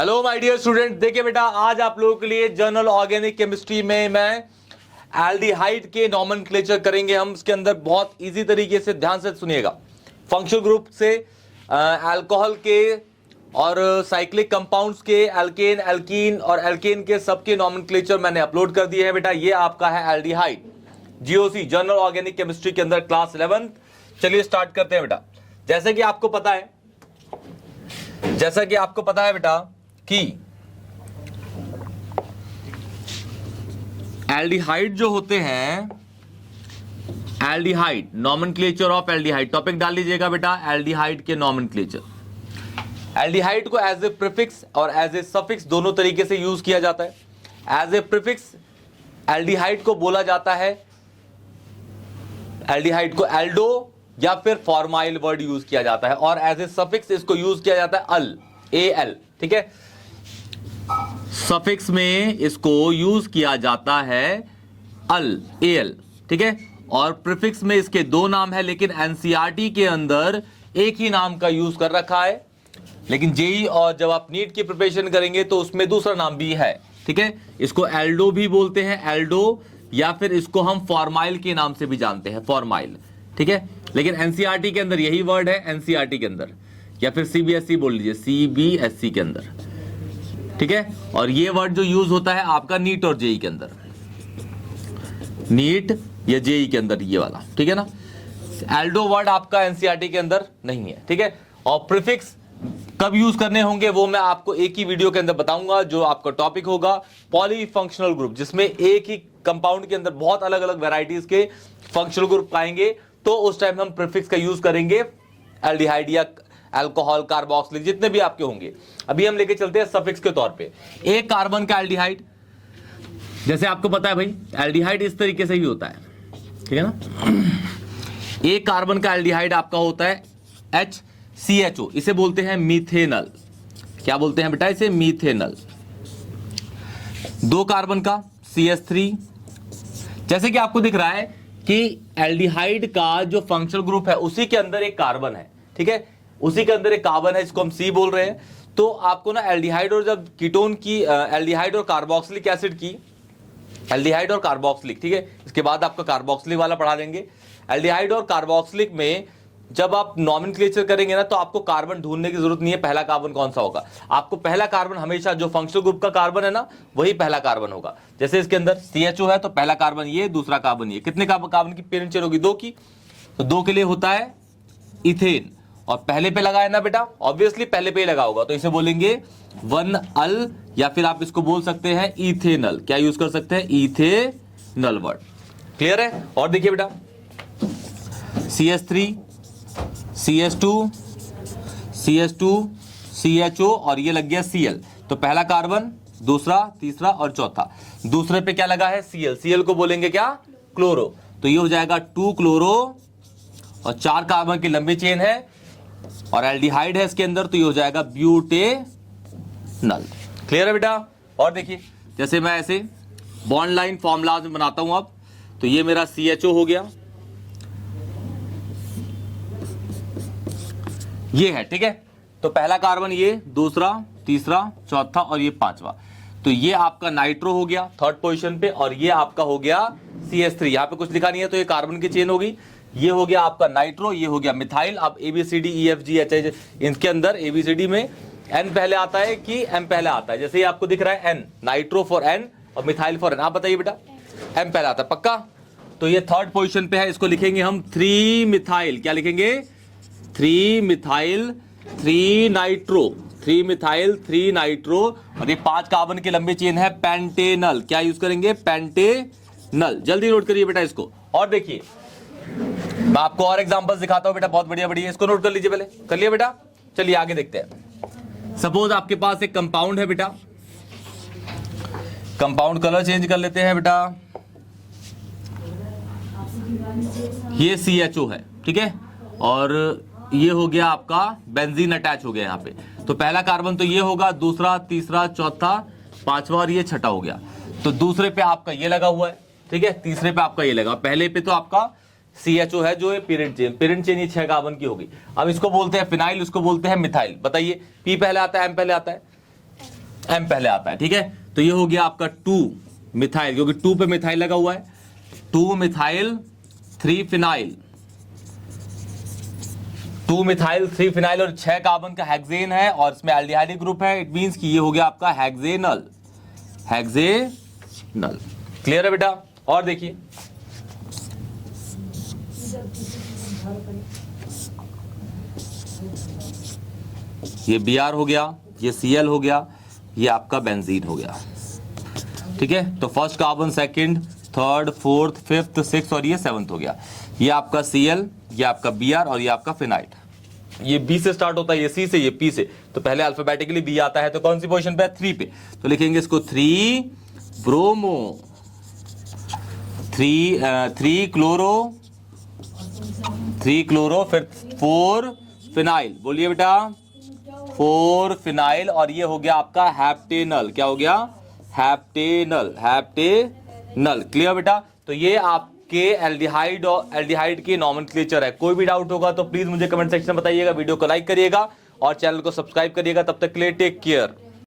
Hello my dear student, देखिए बेटा आज आप लोगों के लिए जनरल ऑर्गेनिक केमिस्ट्री में मैं एल्डिहाइड के नॉमेनक्लेचर करेंगे। हम इसके अंदर बहुत इजी तरीके से ध्यान से सुनिएगा। फंक्शनल ग्रुप से अल्कोहल के और साइक्लिक कंपाउंड्स के एल्केन, एल्कीन और एल्केन के सबके नॉमेनक्लेचर मैंने अपलोड कर दिए हैं बेटा। ये आपका है aldehyde, GOC general organic chemistry के अंदर क्लास 11। चलिए स्टार्ट करते हैं बेटा। जैसे कि आपको पता है बेटा कि एल्डिहाइड जो होते हैं, aldehyde nomenclature of aldehyde, topic डाल लीजिएगा बेटा। एल्डिहाइड के नॉमेनक्लेचर, एल्डिहाइड को एज ए प्रीफिक्स और एज ए सफिक्स दोनों तरीके से यूज किया जाता है। एज ए प्रीफिक्स एल्डिहाइड को बोला जाता है, एल्डिहाइड को एल्डो या फिर फॉर्माइल वर्ड यूज किया जाता है, और एज ए सफिक्स इसको यूज किया जाता है अल, एल। ठीक है, सफिक्स में इसको यूज किया जाता है अल, एल। ठीक है, और प्रीफिक्स में इसके दो नाम है, लेकिन एनसीईआरटी के अंदर एक ही नाम का यूज कर रखा है। लेकिन जेई और जब आप नीट की प्रिपरेशन करेंगे तो उसमें दूसरा नाम भी है। ठीक है, इसको एल्डो भी बोलते हैं, एल्डो, या फिर इसको हम फॉर्माइल के नाम से भी जानते हैं, फॉर्माइल। ठीक है, लेकिन एनसीईआरटी के अंदर यही वर्ड है, एनसीईआरटी के अंदर, या फिर सीबीएसई बोल लीजिए, सीबीएसई के अंदर। ठीक है, और ये वर्ड जो यूज होता है आपका नीट और जेई के अंदर, नीट या जेई के अंदर ये वाला। ठीक है ना, एल्डो वर्ड आपका एनसीईआरटी के अंदर नहीं है। ठीक है, और प्रीफिक्स कब यूज करने होंगे वो मैं आपको एक ही वीडियो के अंदर बताऊंगा, जो आपका टॉपिक होगा पॉलीफंक्शनल ग्रुप, जिसमें एक ही कंपाउंड के अंदर बहुत अलग अलग वेराइटीज के फंक्शनल ग्रुप पाएंगे। तो उस टाइम हम प्रीफिक्स का यूज करेंगे एल्डिहाइड या अल्कोहल, कार्बोक्सिलिक, जितने भी आपके होंगे। अभी हम लेके चलते हैं सफिक्स के तौर पे। एक कार्बन का एल्डिहाइड, जैसे आपको पता है भाई एल्डिहाइड इस तरीके से ही होता है। ठीक है ना, एक कार्बन का एल्डिहाइड आपका होता है HCHO, इसे बोलते हैं मीथेनल। क्या बोलते हैं बेटा इसे? मीथेनल। दो कार्बन का CH3, जैसे कि आपको दिख रहा है कि एल्डिहाइड का जो फंक्शनल ग्रुप है उसी के अंदर एक कार्बन है। ठीक है, उसी के अंदर एक कार्बन है, इसको हम C बोल रहे हैं। तो आपको ना एल्डिहाइड और जब कीटोन की एल्डिहाइड और कार्बोक्सिलिक एसिड की, एल्डिहाइड और कार्बोक्सिलिक, ठीक है, इसके बाद आपका कार्बोक्सिलिक वाला पढ़ा देंगे। एल्डिहाइड और कार्बोक्सिलिक में जब आप नॉमेनक्लेचर करेंगे ना, तो आपको कार्बन ढूंढने की जरूरत नहीं है पहला कार्बन कौन सा होगा। आपको पहला कार्बन हमेशा जो फंक्शनल ग्रुप का कार्बन है ना, वही पहला कार्बन होगा। जैसे इसके अंदर CHO है तो पहला कार्बन ये, दूसरा कार्बन ये। कितने कार्बन की पेरेंट चेन होगी? 2 की। तो 2 के लिए होता है इथेन, और पहले पे लगा है ना बेटा, ऑब्वियसली पहले पे ही लगा होगा, तो इसे बोलेंगे 1अल, या फिर आप इसको बोल सकते हैं इथेनल। क्या यूज कर सकते हैं? Ethanal word. क्लियर है? और देखिए बेटा, CH3, CH2, CH2, CHO, और ये लग गया Cl। तो पहला कार्बन, दूसरा, तीसरा और चौथा। दूसरे पे क्या लगा है? Cl। Cl को बोलेंगे क्या? क्लोरो। तो ये हो जाएगा 2 क्लोरो, और 4 कार्बन की लंबी चेन है, और एल्डिहाइड है इसके अंदर, तो ये हो जाएगा ब्यूटेनल। क्लियर है बेटा? और देखिए, जैसे मैं ऐसे बॉन्ड लाइन फॉर्मूलाज में बनाता हूं अब, तो ये मेरा CHO हो गया, ये है। ठीक है, तो पहला कार्बन ये, दूसरा, तीसरा, चौथा और ये पांचवा। तो ये आपका नाइट्रो हो गया 3rd पोजीशन पे, और ये आपका हो गया CH3। यहां पे कुछ लिखा नहीं है तो ये कार्बन की चेन होगी। ये हो गया आपका नाइट्रो, ये हो गया मिथाइल। अब ABCDEFGH, इनके अंदर ABCD में N पहले आता है कि M पहले आता है? जैसे ये आपको दिख रहा है N, नाइट्रो फॉर N और मिथाइल फॉर N। आप बताइए बेटा, M पहले आता है पक्का? तो ये 3rd पोजीशन पे है, इसको लिखेंगे हम 3 मिथाइल। क्या लिखेंगे? 3 मिथाइल 3 नाइट्रो, 3 मिथाइल 3 नाइट्रो, और ये 5 कार्बन की लंबी चेन है पेंटेनल। क्या यूज करेंगे? पेंटेनल। जल्दी नोट करिए बेटा इसको। और देखिए मैं आपको और एग्जांपल्स दिखाता हूं बेटा, बहुत बढ़िया बढ़िया। इसको नोट कर लीजिए, पहले कर लिया बेटा। चलिए आगे देखते हैं। सपोज आपके पास एक कंपाउंड है बेटा, कंपाउंड कलर चेंज कर लेते हैं बेटा। ये CHO है, ठीक है, और ये हो गया आपका बेंजीन अटैच हो गया यहाँ पे। तो पहला कार्बन तो ये होगा, दूसरा, तीसरा, चौथा, पांचवा और ये छठा हो गया। तो दूसरे पे आपका ये लगा हुआ है, ठीक है, तीसरे पे आपका ये लगा, पहले पे तो आपका CHO है जो है पेरेंट चेन ये 6 कार्बन की होगी। अब इसको बोलते हैं फिनाइल, इसको बोलते हैं मिथाइल। बताइए P पहले आता है M पहले आता है? M पहले आता है, ठीक है। तो ये हो गया आपका 2 मिथाइल, क्योंकि 2 पे मिथाइल लगा हुआ है, 2 मिथाइल 3 फिनाइल, 2 मिथाइल 3 फिनाइल और 6 कार्बन का हेक्सेन है और इसमें एल्डिहाइड ग्रुप है। इट मींस कि ये हो गया आपका हेक्सेनल, हेक्सेनल। क्लियर है बेटा? और देखिए ये Br हो गया, ये Cl हो गया, ये आपका बेंजीन हो गया, ठीक है। तो first carbon, second, third, fourth, fifth, six और ये सेवंथ हो गया। ये आपका Cl, ये आपका Br और ये आपका फिनाइल। ये B से स्टार्ट होता है, ये C से, ये P से। तो पहले अल्फाबेटिकली B आता है, तो कौन सी पोजीशन पे है? 3 पे। तो लिखेंगे इसको 3 ब्रोमो, 3 क्लोरो, 3 क्लोरो, फिर 4 फिनाइल। बोलिए बेटा, 4 फिनाइल और ये हो गया आपका हैप्टेनल। क्या हो गया? हैप्टेनल, हैप्टेनल। क्लियर बेटा? तो ये आपके एल्डिहाइड और एल्डिहाइड की नॉमेनक्लेचर है। कोई भी डाउट होगा तो प्लीज मुझे कमेंट सेक्शन में बताइएगा, वीडियो को लाइक करिएगा और चैनल को सब्सक्राइब करिएगा। तब तक के लिए टेक केयर।